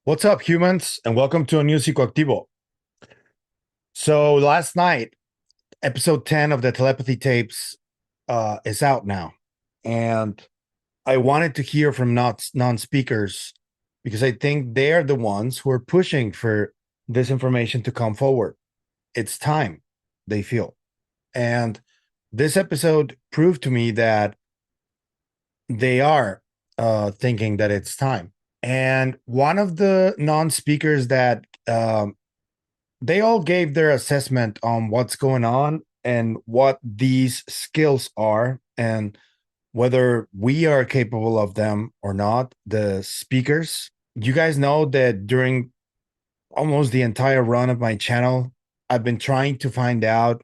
What's up, humans, and welcome to a new Psicoactivo. So last night, episode 10 of the Telepathy Tapes is out now. And I wanted to hear from non-speakers because I think they're the ones who are pushing for this information to come forward. It's time, they feel. And this episode proved to me that they are thinking that it's time. And one of the non-speakers that they all gave their assessment on what's going on and what these skills are and whether we are capable of them or not. The speakers, you guys know that during almost the entire run of my channel, I've been trying to find out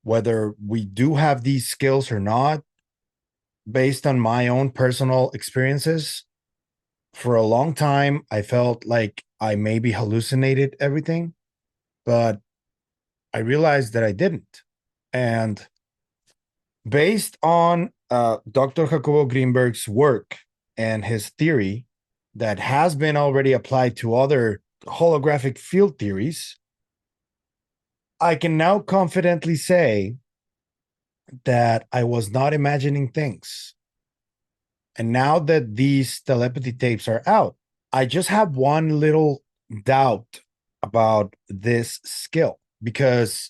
whether we do have these skills or not based on my own personal experiences. For a long time, I felt like I maybe hallucinated everything, but I realized that I didn't. And based on Dr. Jacobo Grinberg's work and his theory that has been already applied to other holographic field theories, I can now confidently say that I was not imagining things. And now that these telepathy tapes are out, I just have one little doubt about this skill because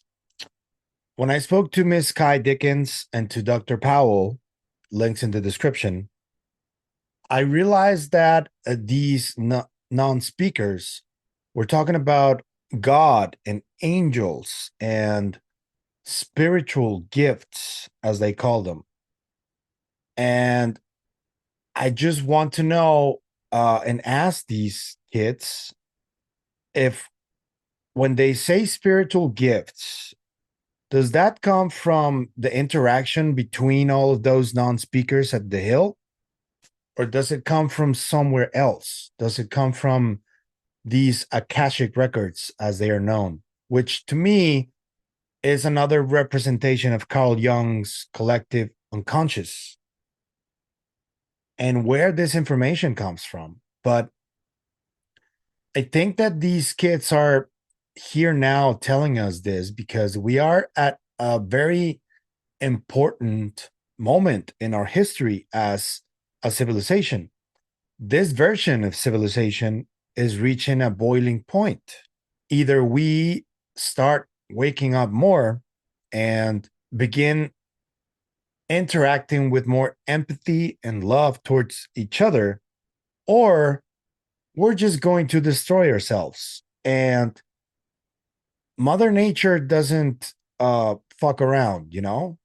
when I spoke to Miss Kai Dickens and to Dr. Powell, links in the description, I realized that these non-speakers were talking about God and angels and spiritual gifts, as they call them. And I just want to know and ask these kids if when they say spiritual gifts, does that come from the interaction between all of those non-speakers at the Hill? Or does it come from somewhere else? Does it come from these Akashik records, as they are known, which to me is another representation of Carl Jung's collective unconscious and where this information comes from? But I think that these kids are here now telling us this because we are at a very important moment in our history as a civilization. This version of civilization is reaching a boiling point. Either we start waking up more and begin interacting with more empathy and love towards each other, or we're just going to destroy ourselves. And Mother Nature doesn't fuck around, you know?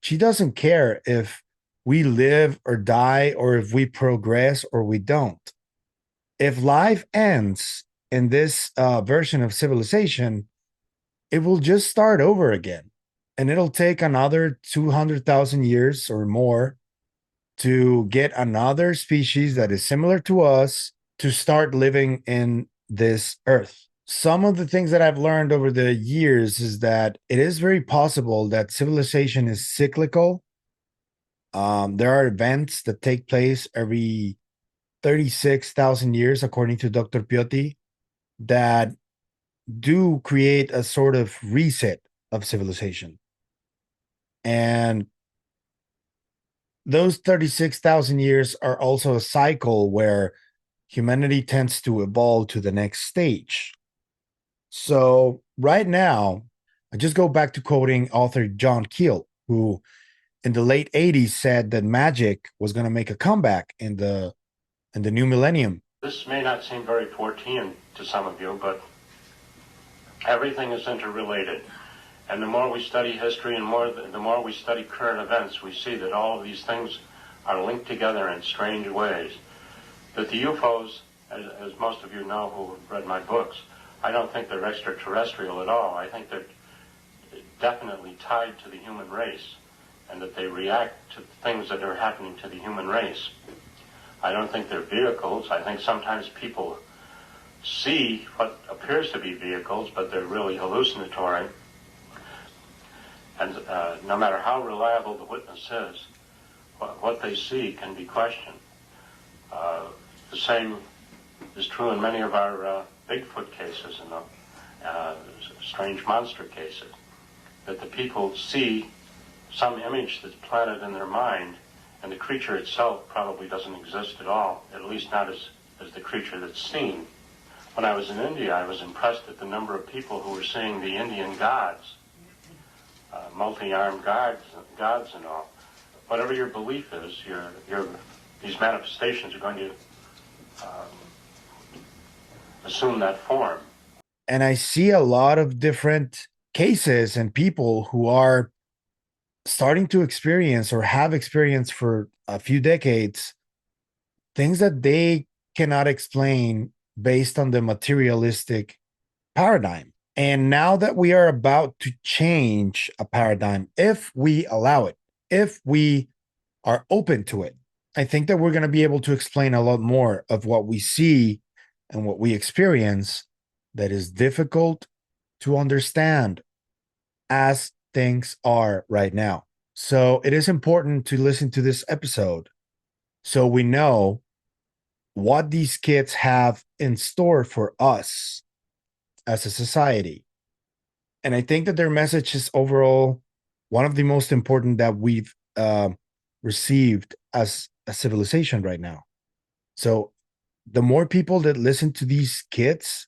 She doesn't care if we live or die or if we progress or we don't. If life ends in this version of civilization, it will just start over again. And it'll take another 200,000 years or more to get another species that is similar to us to start living in this earth. Some of the things that I've learned over the years is that it is very possible that civilization is cyclical. There are events that take place every 36,000 years, according to Dr. Piotti, that do create a sort of reset of civilization. And those 36,000 years are also a cycle where humanity tends to evolve to the next stage. So, right now, I just go back to quoting author John Keel, who in the late 80s said that magic was going to make a comeback in the new millennium. This may not seem very Fortean to some of you, but everything is interrelated. And the more we study history and the more we study current events, we see that all of these things are linked together in strange ways. That the UFOs, as most of you know who have read my books, I don't think they're extraterrestrial at all. I think they're definitely tied to the human race and that they react to things that are happening to the human race. I don't think they're vehicles. I think sometimes people see what appears to be vehicles, but they're really hallucinatory. And no matter how reliable the witness is, what they see can be questioned. The is true in many of our Bigfoot cases and strange monster cases, that the people see some image that's planted in their mind, and the creature itself probably doesn't exist at all, at least not as the creature that's seen. When I was in India, I was impressed at the number of people who were seeing the Indian gods, multi-armed gods and all. Whatever your belief is, these manifestations are going to assume that form. And I see a lot of different cases and people who are starting to experience or have experienced for a few decades things that they cannot explain based on the materialistic paradigm. And now that we are about to change a paradigm, if we allow it, if we are open to it, I think that we're going to be able to explain a lot more of what we see and what we experience that is difficult to understand as things are right now. So it is important to listen to this episode so we know what these kids have in store for us as a society. And I think that their message is overall one of the most important that we've received as a civilization right now. So the more people that listen to these kids,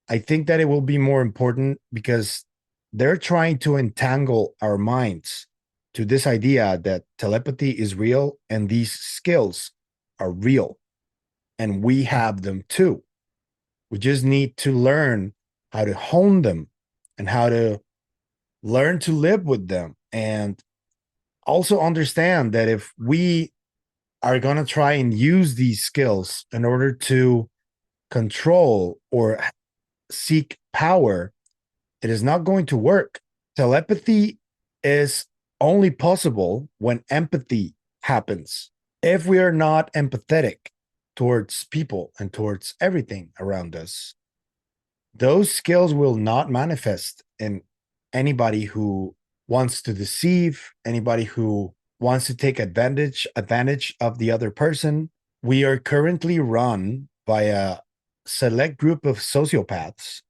I think that it will be more important because they're trying to entangle our minds to this idea that telepathy is real and these skills are real. And we have them too. We just need to learn how to hone them and how to learn to live with them. And also understand that if we are going to try and use these skills in order to control or seek power, it is not going to work. Telepathy is only possible when empathy happens. If we are not empathetic towards people and towards everything around us, those skills will not manifest in anybody who wants to deceive, anybody who wants to take advantage of the other person. We are currently run by a select group of sociopaths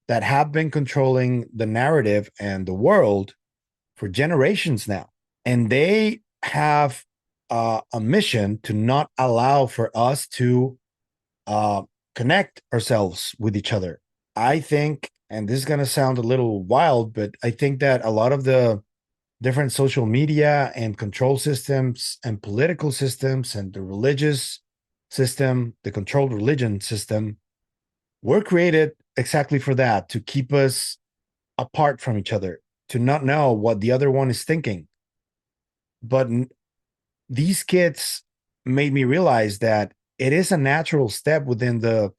that have been controlling the narrative and the world for generations now. And they have a mission to not allow for us to connect ourselves with each other. I think, and this is going to sound a little wild, but I think that a lot of the different social media and control systems and political systems and the religious system, the controlled religion system, were created exactly for that, to keep us apart from each other, to not know what the other one is thinking. But these kids made me realize that it is a natural step within the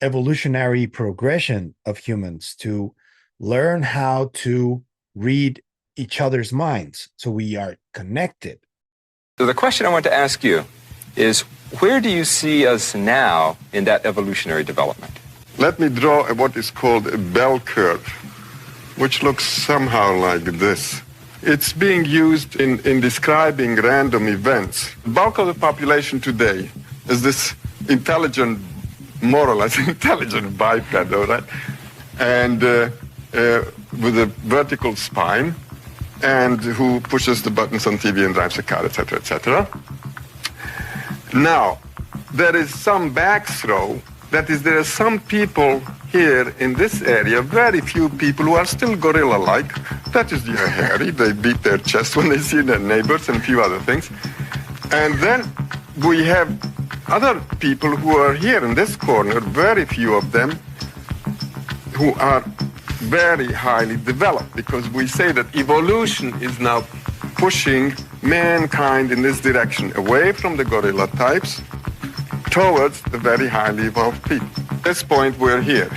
evolutionary progression of humans to learn how to read each other's minds, so we are connected. So the question I want to ask you is, where do you see us now in that evolutionary development? Let me draw what is called a bell curve, which looks somehow like this. It's being used in describing random events. The bulk of the population today is this intelligent, more or less intelligent biped, all right? And with a vertical spine, and who pushes the buttons on TV and drives a car, etc., etc. Now, there is some backthrow. That is, there are some people here in this area, very few people who are still gorilla-like. That is, they are hairy. They beat their chest when they see their neighbors and a few other things. And then we have other people who are here in this corner, very few of them, who are very highly developed, because we say that evolution is now pushing mankind in this direction, away from the gorilla types towards the very highly evolved people. At this point, we're here.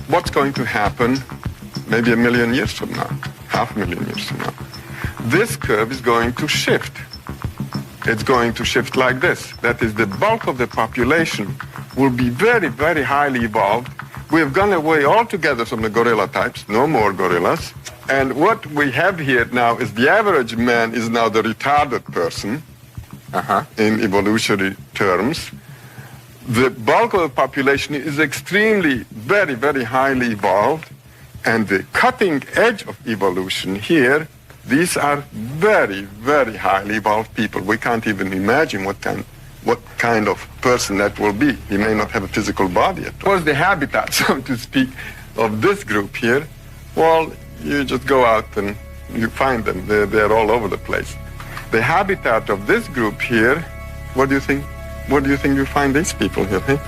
What's going to happen maybe 1 million years from now, 500,000 years from now? This curve is going to shift. It's going to shift like this. That is, the bulk of the population will be very, very highly evolved. We have gone away altogether from the gorilla types, no more gorillas. And what we have here now is the average man is now the retarded person in evolutionary terms. the bulk of the population is extremely, very, very highly evolved, and the cutting edge of evolution here, these are very, very highly evolved people. We can't even imagine what kind of person that will be. He may not have a physical body at all. What's the habitat, so to speak, of this group here? Well, you just go out and you find them. They're all over the place. The habitat of this group here, what do you think? What do you think you find these people here?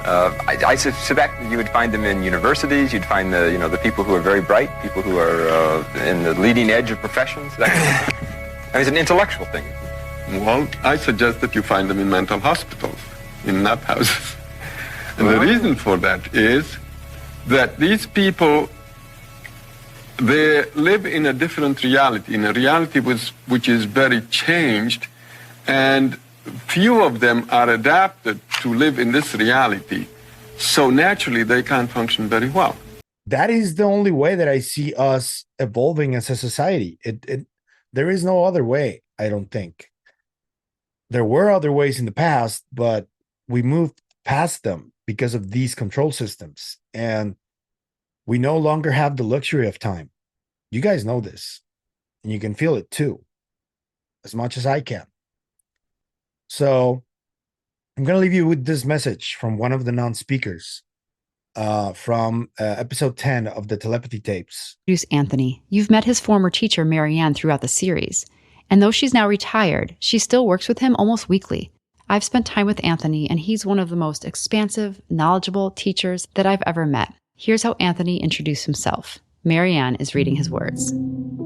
I suspect you would find them in universities. You'd find the people who are very bright, people who are in the leading edge of professions. That kind of thing. I mean, it's an intellectual thing. Well, I suggest that you find them in mental hospitals, in nut houses. And the reason for that is that these people, they live in a different reality, in a reality which is very changed, and few of them are adapted to live in this reality. So naturally, they can't function very well. That is the only way that I see us evolving as a society. There is no other way, I don't think. There were other ways in the past, but we moved past them because of these control systems. And we no longer have the luxury of time. You guys know this, and you can feel it too, as much as I can. So I'm going to leave you with this message from one of the non-speakers from episode 10 of the Telepathy Tapes. Introduce Anthony. You've met his former teacher, Marianne, throughout the series. And though she's now retired, she still works with him almost weekly. I've spent time with Anthony, and he's one of the most expansive, knowledgeable teachers that I've ever met. Here's how Anthony introduced himself. Marianne is reading his words.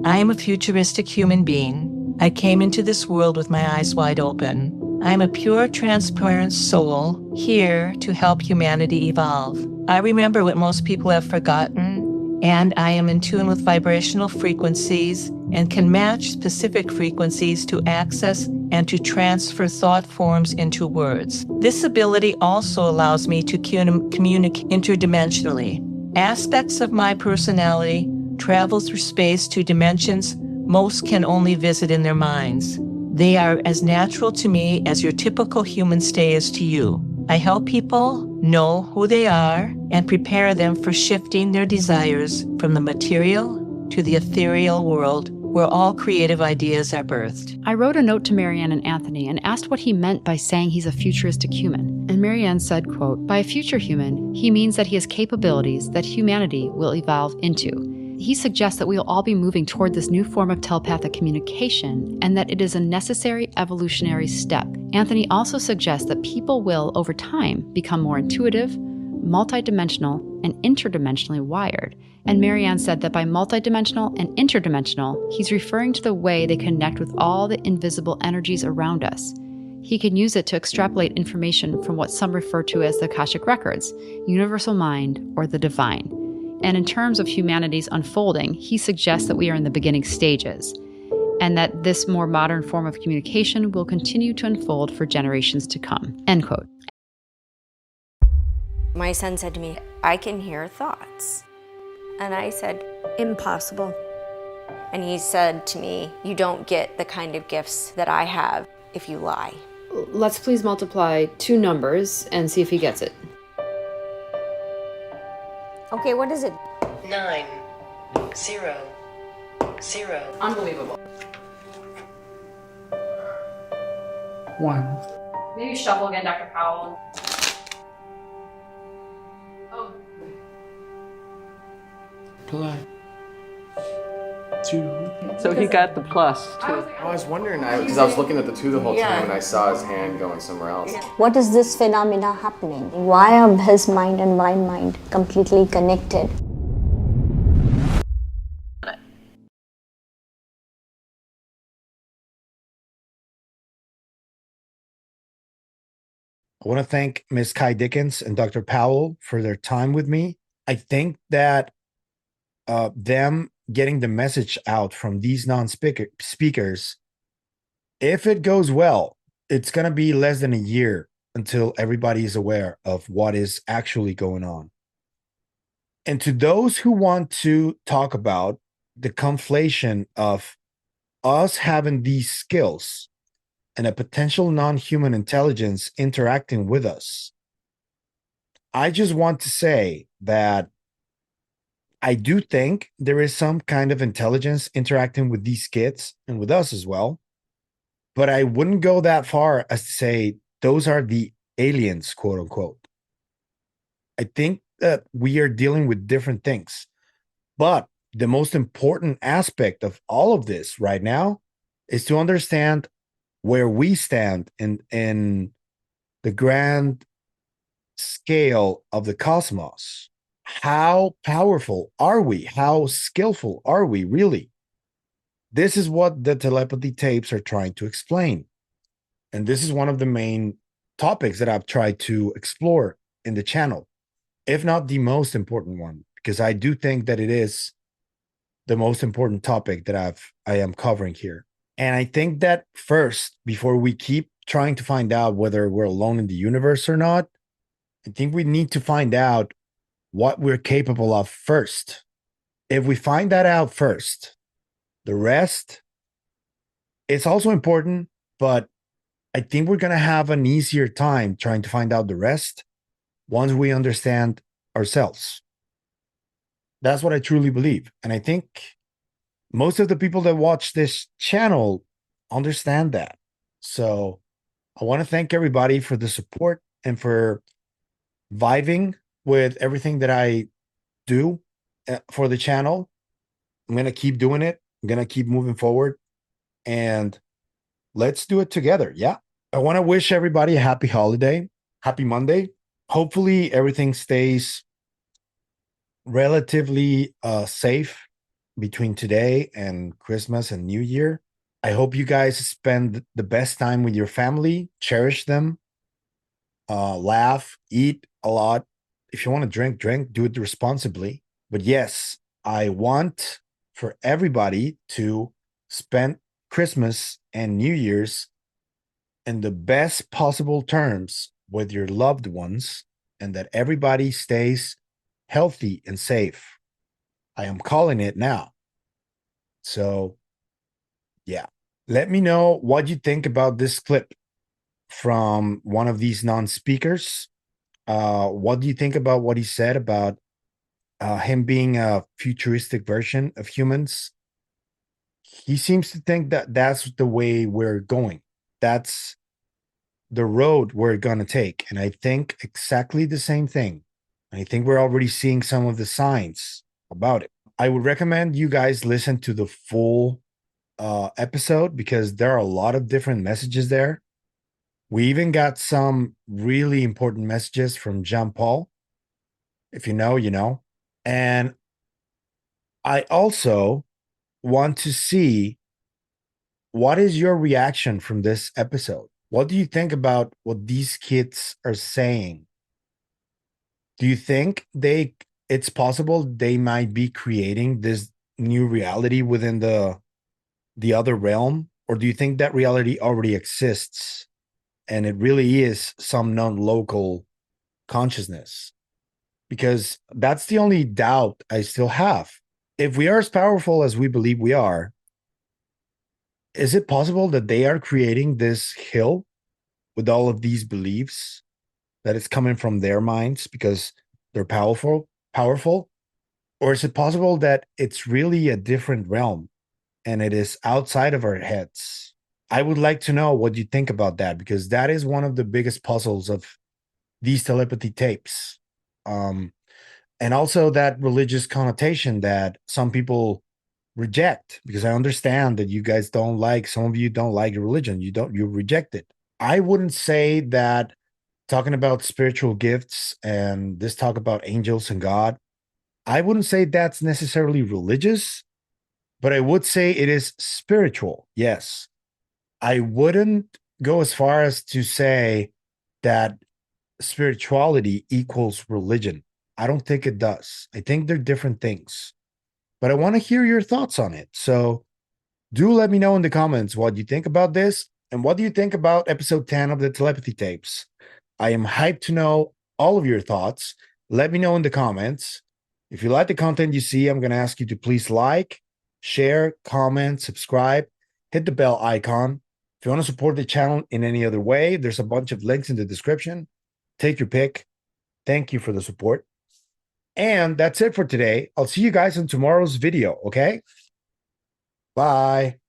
I am a futuristic human being. I came into this world with my eyes wide open. I am a pure, transparent soul, here to help humanity evolve. I remember what most people have forgotten, and I am in tune with vibrational frequencies and can match specific frequencies to access and to transfer thought forms into words. This ability also allows me to communicate interdimensionally. Aspects of my personality travel through space to dimensions most can only visit in their minds. They are as natural to me as your typical human stay is to you. I help people know who they are and prepare them for shifting their desires from the material to the ethereal world where all creative ideas are birthed. I wrote a note to Marianne and Anthony and asked what he meant by saying he's a futuristic human. And Marianne said, quote, by a future human, he means that he has capabilities that humanity will evolve into. He suggests that we will all be moving toward this new form of telepathic communication and that it is a necessary evolutionary step. Anthony also suggests that people will, over time, become more intuitive, multidimensional, and interdimensionally wired. And Marianne said that by multidimensional and interdimensional, he's referring to the way they connect with all the invisible energies around us. He can use it to extrapolate information from what some refer to as the Akashik records, universal mind, or the divine. And in terms of humanity's unfolding, he suggests that we are in the beginning stages, and that this more modern form of communication will continue to unfold for generations to come. End quote. My son said to me, I can hear thoughts. And I said, impossible. And he said to me, you don't get the kind of gifts that I have if you lie. Let's please multiply two numbers and see if he gets it. Okay, what is it? 9, 0, 0. Unbelievable. 1. Maybe shuffle again, Dr. Powell. Oh. Play. 2. So he got the plus, too. I was wondering, because I was looking at the 2 the whole time and I saw his hand going somewhere else. What is this phenomena happening? Why are his mind and my mind completely connected? I want to thank Ms. Kai Dickens and Dr. Powell for their time with me. I think that them getting the message out from these non-speakers, if it goes well, it's going to be less than a year until everybody is aware of what is actually going on. And to those who want to talk about the conflation of us having these skills and a potential non-human intelligence interacting with us. I just want to say that I do think there is some kind of intelligence interacting with these kids and with us as well. But I wouldn't go that far as to say those are the aliens, quote unquote. I think that we are dealing with different things. But the most important aspect of all of this right now is to understand where we stand in the grand scale of the cosmos. How powerful are we? How skillful are we really? This is what the telepathy tapes are trying to explain. And this is one of the main topics that I've tried to explore in the channel, if not the most important one, because I do think that it is the most important topic that I am covering here. And I think that first, before we keep trying to find out whether we're alone in the universe or not, I think we need to find out what we're capable of first. If we find that out first, the rest, it's also important, but I think we're going to have an easier time trying to find out the rest once we understand ourselves. That's what I truly believe. And I think most of the people that watch this channel understand that. So I want to thank everybody for the support and for vibing with everything that I do for the channel. I'm going to keep doing it. I'm going to keep moving forward, and let's do it together. Yeah. I want to wish everybody a happy holiday, happy Monday. Hopefully everything stays relatively safe between today and Christmas and New Year. I hope you guys spend the best time with your family, cherish them, laugh, eat a lot. If you want to drink, do it responsibly. But yes, I want for everybody to spend Christmas and New Year's in the best possible terms with your loved ones, and that everybody stays healthy and safe. I am calling it now. So, yeah. Let me know what you think about this clip from one of these non-speakers. What do you think about what he said about him being a futuristic version of humans? He seems to think that that's the way we're going. That's the road we're going to take. And I think exactly the same thing. I think we're already seeing some of the signs about it. I would recommend you guys listen to the full episode, because there are a lot of different messages there. We even got some really important messages from Jean-Paul. If you know, you know. And I also want to see, what is your reaction from this episode? What do you think about what these kids are saying? Do you think it's possible they might be creating this new reality within the other realm? Or do you think that reality already exists and it really is some non-local consciousness? Because that's the only doubt I still have. If we are as powerful as we believe we are, is it possible that they are creating this hill with all of these beliefs, that it's coming from their minds because they're powerful? Or is it possible that it's really a different realm and it is outside of our heads? I would like to know what you think about that, because that is one of the biggest puzzles of these telepathy tapes. And also that religious connotation that some people reject, because I understand that you guys don't like, some of you don't like your religion. You reject it. I wouldn't say that talking about spiritual gifts and this talk about angels and God, I wouldn't say that's necessarily religious, but I would say it is spiritual. Yes. I wouldn't go as far as to say that spirituality equals religion. I don't think it does. I think they're different things. But I want to hear your thoughts on it. So do let me know in the comments what you think about this, and what do you think about episode 10 of the Telepathy Tapes. I am hyped to know all of your thoughts. Let me know in the comments. If you like the content you see, I'm going to ask you to please like, share, comment, subscribe, hit the bell icon, If you want to support the channel in any other way, there's a bunch of links in the description. Take your pick. Thank you for the support. And that's it for today. I'll see you guys in tomorrow's video, okay? Bye.